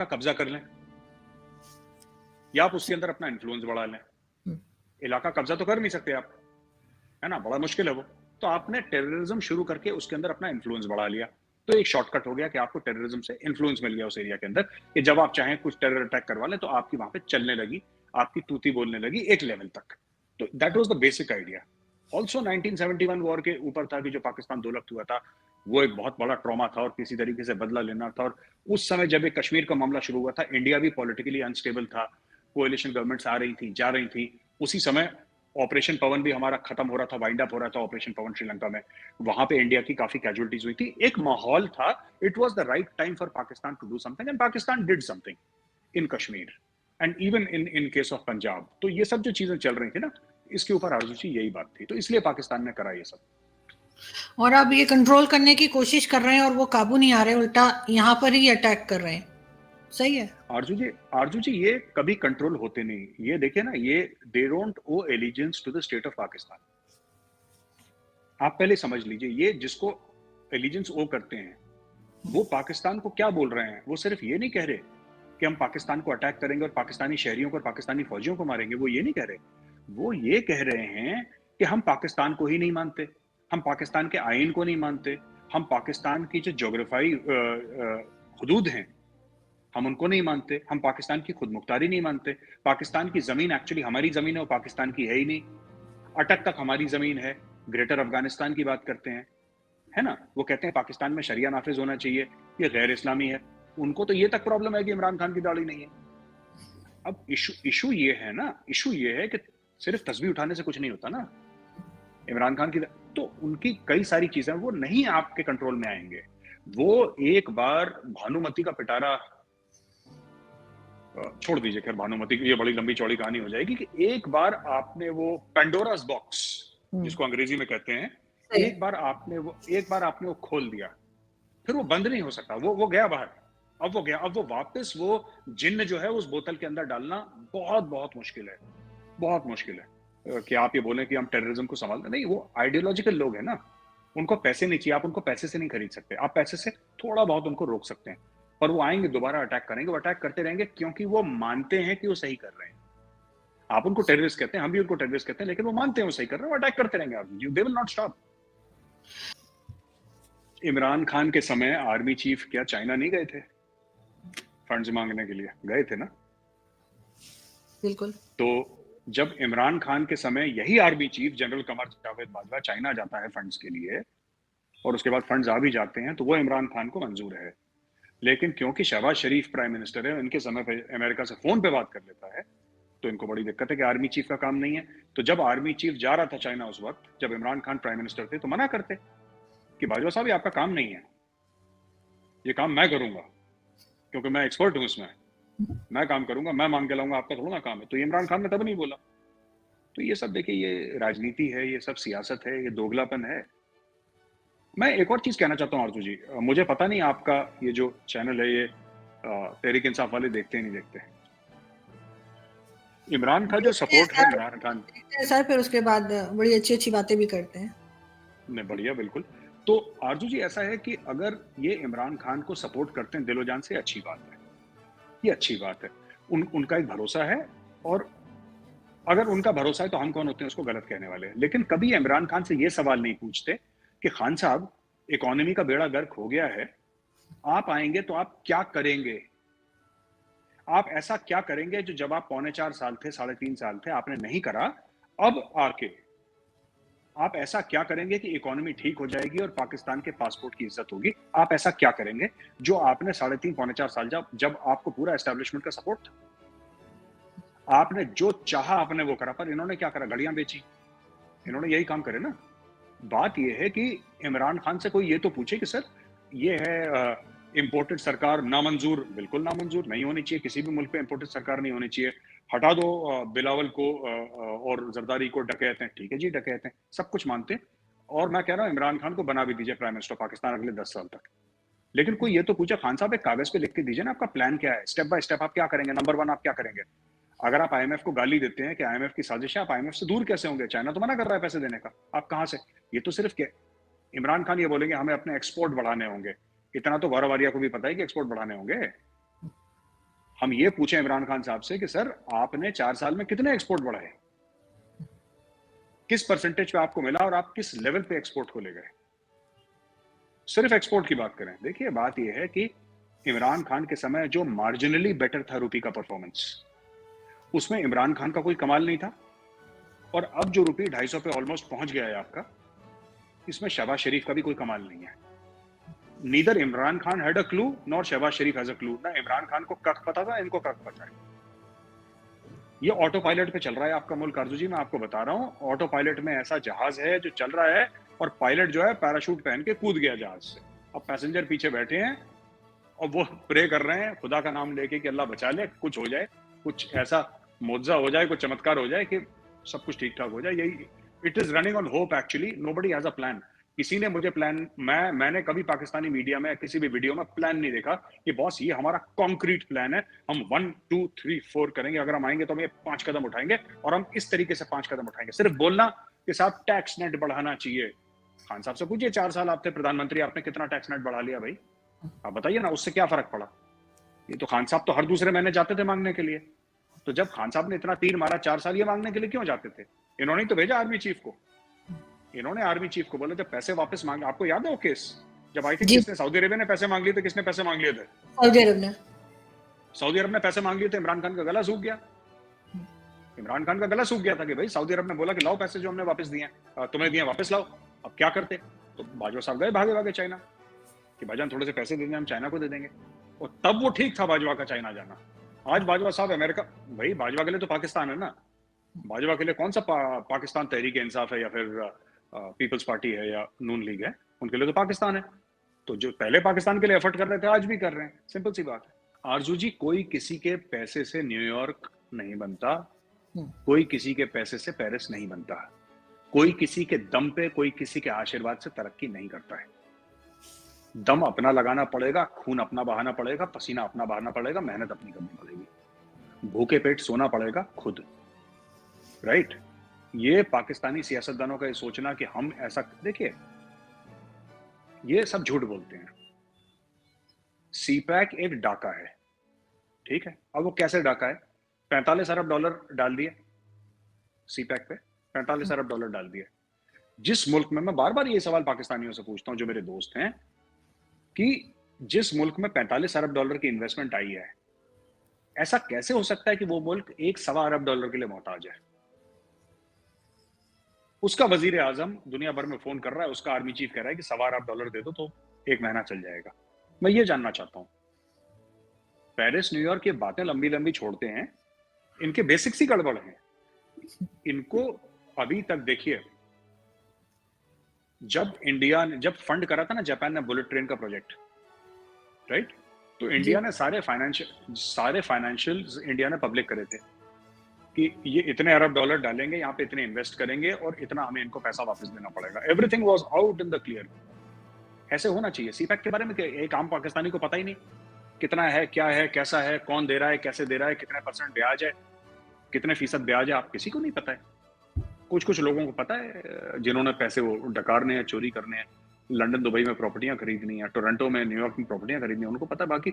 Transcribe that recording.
का कब्जा कर लें या आप उसके अंदर अपना इन्फ्लुएंस बढ़ा लें। इलाका कब्जा तो कर नहीं सकते आप, है ना, बड़ा मुश्किल है वो। तो आपने टेररिज्म शुरू करके उसके अंदर अपना इन्फ्लुएंस बढ़ा लिया, तो एक शॉर्टकट हो गया कि आपको टेररिज्म से इन्फ्लुएंस मिल गया उस एरिया के अंदर, कि जब आप चाहें कुछ टेरर अटैक करवा लें तो आपकी वहां पे चलने लगी, आपकी तूती बोलने लगी एक लेवल तक। तो that was the basic idea. Also 1971 war के ऊपर था कि जो पाकिस्तान दो लख्त हुआ था, वो एक बहुत बड़ा ट्रॉमा था और किसी तरीके से बदला लेना था। और उस समय जब एक कश्मीर का मामला शुरू हुआ था, इंडिया भी पॉलिटिकली अनस्टेबल था, कोएलिशन गवर्नमेंट्स आ रही थी, जा रही थी। उसी समय ऑपरेशन पवन भी हमारा खत्म हो रहा था, वाइंड अप हो रहा था ऑपरेशन पवन श्रीलंका में। वहां पे इंडिया की काफी कैजुअलिटीज हुई थी, एक माहौल था। It was the right time for Pakistan to do something and Pakistan did something in Kashmir and even in case of Punjab. तो ये सब जो चीजें चल रही थी ना, इसके ऊपर आरजू यही बात थी, तो इसलिए पाकिस्तान ने करा ये सब। और अब ये कंट्रोल करने की कोशिश कर रहे हैं और वो काबू नहीं आ रहे, उल्टा यहाँ पर ही अटैक कर रहे हैं। सही है। आरजू जी ये कभी कंट्रोल होते नहीं, ये देखिए ना, ये they don't owe allegiance to the state of Pakistan. आप पहले समझ लीजिए, ये जिसको एलिजेंस ओ करते हैं वो पाकिस्तान को क्या बोल रहे हैं। वो सिर्फ ये नहीं कह रहे कि हम पाकिस्तान को अटैक करेंगे और पाकिस्तानी शहरियों को और पाकिस्तानी फौजियों को मारेंगे, वो ये नहीं कह रहे। वो ये कह रहे हैं कि हम पाकिस्तान को ही नहीं मानते, हम पाकिस्तान के आइन को नहीं मानते, हम पाकिस्तान की जो जोग्राफाई हदूद हैं हम उनको नहीं मानते, हम पाकिस्तान की खुद मुख्तारी नहीं मानते, पाकिस्तान की जमीन एक्चुअली हमारी जमीन है, वो पाकिस्तान की है ही नहीं, अटक तक हमारी जमीन है, ग्रेटर अफगानिस्तान की बात करते हैं, है ना। वो कहते हैं पाकिस्तान में शरिया नाफिज होना चाहिए, ये गैर इस्लामी है। उनको तो ये तक प्रॉब्लम है कि इमरान खान की दाढ़ी नहीं है। अब इशू ये है ना, इशू ये है कि सिर्फ तस्वीर उठाने से कुछ नहीं होता ना। इमरान खान की तो उनकी कई सारी चीजें वो नहीं आपके कंट्रोल में आएंगे। वो एक बार भानुमति का पिटारा छोड़ दीजिए, खैर भानुमति की ये बड़ी लंबी चौड़ी कहानी हो जाएगी कि एक बार आपने वो पेंडोरास बॉक्स जिसको अंग्रेजी में कहते हैं, सही है। एक बार आपने वो खोल दिया, फिर वो बंद नहीं हो सकता। वो गया बाहर, अब वो गया, अब वो वापस वो जिन्न जो है उस बोतल के अंदर डालना बहुत बहुत मुश्किल है, बहुत मुश्किल है। कि आप ये बोलें कि हम टेररिज्म को संभालते नहीं, वो आइडियोलॉजिकल लोग हैं ना, उनको पैसे नहीं चाहिए, आप उनको पैसे से नहीं खरीद सकते। आप पैसे से थोड़ा बहुत उनको रोक सकते हैं, पर वो आएंगे दोबारा अटैक करेंगे, वो अटैक करते रहेंगे क्योंकि वो मानते हैं कि वो सही कर रहे हैं। आप उनको टेररिस्ट कहते हैं, हम भी उनको टेररिस्ट कहते हैं, लेकिन वो मानते हैं वो सही कर रहे हैं, वो अटैक करते रहेंगे। आप they will not stop. Imran Khan के समय आर्मी चीफ क्या चाइना नहीं गए थे फंड्स मांगने के लिए? गए थे ना। बिल्कुल। तो जब इमरान खान के समय यही army chief general Qamar Javed Bajwa China जाता है फंड्स के लिए और उसके बाद फंड्स आ भी जाते हैं, तो वो इमरान खान को मंजूर है। लेकिन क्योंकि शहबाज शरीफ प्राइम मिनिस्टर है, इनके समय पे अमेरिका से फोन पे बात कर लेता है, तो इनको बड़ी दिक्कत है कि आर्मी चीफ का काम नहीं है। तो जब आर्मी चीफ जा रहा था चाइना उस वक्त, जब इमरान खान प्राइम मिनिस्टर थे, तो मना करते कि बाजवा साहब ये आपका काम नहीं है, ये काम मैं करूंगा क्योंकि मैं एक्सपर्ट हूं इसमें, मैं काम करूंगा, मैं मांग के लाऊंगा, आपका थोड़ा ना काम है। तो ये इमरान खान ने तब नहीं बोला। तो ये सब देखिए, ये राजनीति है, ये सब सियासत है, ये दोगलापन है। मैं एक और चीज कहना चाहता हूँ आरजू जी, मुझे पता नहीं आपका ये जो चैनल है ये तहरीक इंसाफ वाले देखते हैं नहीं देखते। इमरान का जो देखते हैं सपोर्ट है सर, इमरान खान देखते हैं सर, फिर उसके बाद बड़ी अच्छी अच्छी बातें भी करते हैं। ने, बढ़िया बिल्कुल। तो आरजू जी ऐसा है कि अगर ये इमरान खान को सपोर्ट करते हैं दिलो जान से, अच्छी बात है, ये अच्छी बात है। उनका एक भरोसा है, और अगर उनका भरोसा है तो हम कौन होते हैं उसको गलत कहने वाले। लेकिन कभी इमरान खान से ये सवाल नहीं पूछते कि खान साहब इकोनॉमी का बेड़ा गर्क हो गया है, आप आएंगे तो आप क्या करेंगे, आप ऐसा क्या करेंगे जो जब आप 3.25 साल थे, 3.5 साल थे, आपने नहीं करा, अब आके आप ऐसा क्या करेंगे कि इकोनॉमी ठीक हो जाएगी और पाकिस्तान के पासपोर्ट की इज्जत होगी। आप ऐसा क्या करेंगे जो आपने 3.5 पौने 4 साल जब आपको पूरा एस्टेब्लिशमेंट का सपोर्ट था, आपने जो चाहा आपने वो करा। पर इन्होंने क्या करा? घड़ियां बेची, इन्होंने यही काम करे ना। बात यह है कि इमरान खान से कोई ये तो पूछे कि सर ये है इंपोर्टेड सरकार नामंजूर, बिल्कुल नामंजूर नहीं होनी चाहिए, किसी भी मुल्क पे इंपोर्टेड सरकार नहीं होनी चाहिए। हटा दो बिलावल को और जरदारी को, डकैत हैं, ठीक है जी डकैत हैं, सब कुछ मानते हैं। और मैं कह रहा हूँ इमरान खान को बना भी दीजिए प्राइम मिनिस्टर पाकिस्तान अगले 10 साल तक। लेकिन कोई ये तो पूछे खान साहब एक कागज पे लिख के दीजिए ना आपका प्लान क्या है, स्टेप बाय स्टेप आप क्या करेंगे, नंबर 1 आप क्या करेंगे। अगर आप आईएमएफ को गाली देते हैं कि आईएमएफ की साजिश है, आप आईएमएफ से दूर कैसे होंगे? चाइना तो मना कर रहा है पैसे देने का, आप कहां से? ये तो सिर्फ इमरान खान ये बोलेंगे हमें अपने एक्सपोर्ट बढ़ाने होंगे, इतना तो गौरव आर्या को भी पता है कि एक्सपोर्ट बढ़ाने होंगे। हम ये पूछे इमरान खान साहब से कि सर आपने 4 साल में कितने एक्सपोर्ट बढ़ाए, किस परसेंटेज पे आपको मिला और आप किस लेवल पे एक्सपोर्ट को ले गए, सिर्फ एक्सपोर्ट की बात करें। देखिए बात यह है कि इमरान खान के समय जो मार्जिनली बेटर था रुपी का परफॉर्मेंस, उसमें इमरान खान का कोई कमाल नहीं था। और अब जो रुपी 250 पे ऑलमोस्ट पहुंच गया है आपका, इसमें शहबाज शरीफ का भी कोई कमाल नहीं है। Neither Imran Khan had a clue nor Shahbaz Sharif has a clue. ना इमरान खान को कख पता था, इनको कख पता है। ये ऑटो पायलट पे चल रहा है आपका मुल्क आरजू जी, मैं आपको बता रहा हूँ। ऑटो पायलट में ऐसा जहाज है जो चल रहा है और पायलट जो है पैराशूट पहन के कूद गया जहाज से। अब पैसेंजर पीछे बैठे हैं और वो प्रे कर रहे हैं खुदा का नाम लेके कि अल्लाह बचा ले, कुछ हो जाए, कुछ ऐसा मुआवजा हो जाए, कुछ चमत्कार हो जाए कि सब कुछ ठीक ठाक हो जाए। यही it is running on hope actually, nobody has a plan. किसी ने मुझे प्लान, मैंने कभी पाकिस्तानी मीडिया में किसी भी वीडियो में प्लान नहीं देखा कि बॉस ये हमारा कॉन्क्रीट प्लान है, हम 1 2 3 4 करेंगे, अगर हम आएंगे तो हम ये 5 कदम उठाएंगे और हम इस तरीके से 5 कदम उठाएंगे। सिर्फ बोलना कि साहब टैक्स नेट बढ़ाना चाहिए। खान साहब से पूछिए, 4 साल आप थे प्रधानमंत्री, आपने कितना टैक्स नेट बढ़ा लिया भाई? आप बताइए ना, उससे क्या फर्क पड़ा? ये तो खान साहब तो हर दूसरे महीने जाते थे मांगने के लिए। तो जब खान साहब ने इतना तीर मारा 4 साल, ये मांगने के लिए क्यों जाते थे? इन्होंने तो भेजा आर्मी चीफ को, इन्होंने आर्मी चीफ को बोला जब पैसे वापस मांगे। आपको याद है वो केस जब आई थिंक किसने, सऊदी अरेबिया ने पैसे मांग लिए थे? किसने पैसे मांग लिए थे? सऊदी अरब ने पैसे मांग लिए थे। इमरान खान का गला सूख गया। इमरान खान का गला सूख गया था कि भाई सऊदी अरब ने बोला कि लाओ पैसे जो हमने वापस दिए हैं, तुम्हें दिए वापस लाओ। अब क्या करते? तो बाजवा साहब गए भागे भागे चाइना कि भाईजान थोड़े से पैसे दे दें, हम चाइना को दे देंगे। और तब वो ठीक था बाजवा का चाइना जाना। आज बाजवा साहब अमेरिका, भाई बाजवा के लिए तो पाकिस्तान है ना। बाजवा के लिए कौन सा पाकिस्तान तहरीक इंसाफ है या फिर पीपल्स पार्टी है या नून लीग है? उनके लिए तो पाकिस्तान है। तो जो पहले पाकिस्तान के लिए एफर्ट कर रहे थे आज भी कर रहे हैं, सिंपल सी बात है। आरजू जी, कोई किसी के पैसे से न्यूयॉर्क नहीं बनता, कोई किसी के पैसे से पेरिस नहीं बनता, कोई किसी के दम पे, कोई किसी के आशीर्वाद से तरक्की नहीं करता है। दम अपना लगाना पड़ेगा, खून अपना बहाना पड़ेगा, पसीना अपना बहाना पड़ेगा, मेहनत अपनी करनी पड़ेगी, भूखे पेट सोना पड़ेगा खुद। राइट? ये पाकिस्तानी सियासतदानों का ये सोचना कि हम ऐसा, देखिए ये सब झूठ बोलते हैं। सीपैक एक डाका है, ठीक है? अब वो कैसे डाका है? 45 अरब डॉलर डाल दिए सीपैक पे, 45 अरब डॉलर डाल दिए। जिस मुल्क में, मैं बार बार ये सवाल पाकिस्तानियों से पूछता हूं जो मेरे दोस्त हैं, कि जिस मुल्क में 45 अरब डॉलर की इन्वेस्टमेंट आई है, ऐसा कैसे हो सकता है कि वो मुल्क 1.25 अरब डॉलर के लिए मोहताज है? उसका वजीर आजम दुनिया भर में फोन कर रहा है, उसका आर्मी चीफ कह रहा है कि 1.25 अरब डॉलर दे दो तो 1 महीना चल जाएगा। मैं ये जानना चाहता हूं, पेरिस न्यूयॉर्क ये बातें लंबी लंबी छोड़ते हैं, इनके बेसिक्स ही गड़बड़ हैं। इनको अभी तक देखिए, जब फंड करा था ना जापान ने बुलेट ट्रेन का प्रोजेक्ट, राइट? तो इंडिया ने सारे फाइनेंशियल्स इंडिया ने पब्लिक करे थे कि ये इतने अरब डॉलर डालेंगे, यहाँ पे इतने इन्वेस्ट करेंगे और इतना हमें इनको पैसा वापस देना पड़ेगा। Everything was out in the clear. ऐसे होना चाहिए। सीपैक के बारे में एक आम पाकिस्तानी को पता ही नहीं कितना है, क्या है, कैसा है, कौन दे रहा है, कैसे दे रहा है, कितने % ब्याज है, कितने फीसद ब्याज है, आप किसी को नहीं पता है। कुछ लोगों को पता है जिन्होंने पैसे वो डकारने हैं, चोरी करने हैं, लंदन दुबई में प्रॉपर्टियां खरीदनी है, टोरंटो में, न्यूयॉर्क में प्रॉपर्टियां खरीदनी है, उनको पता है। बाकी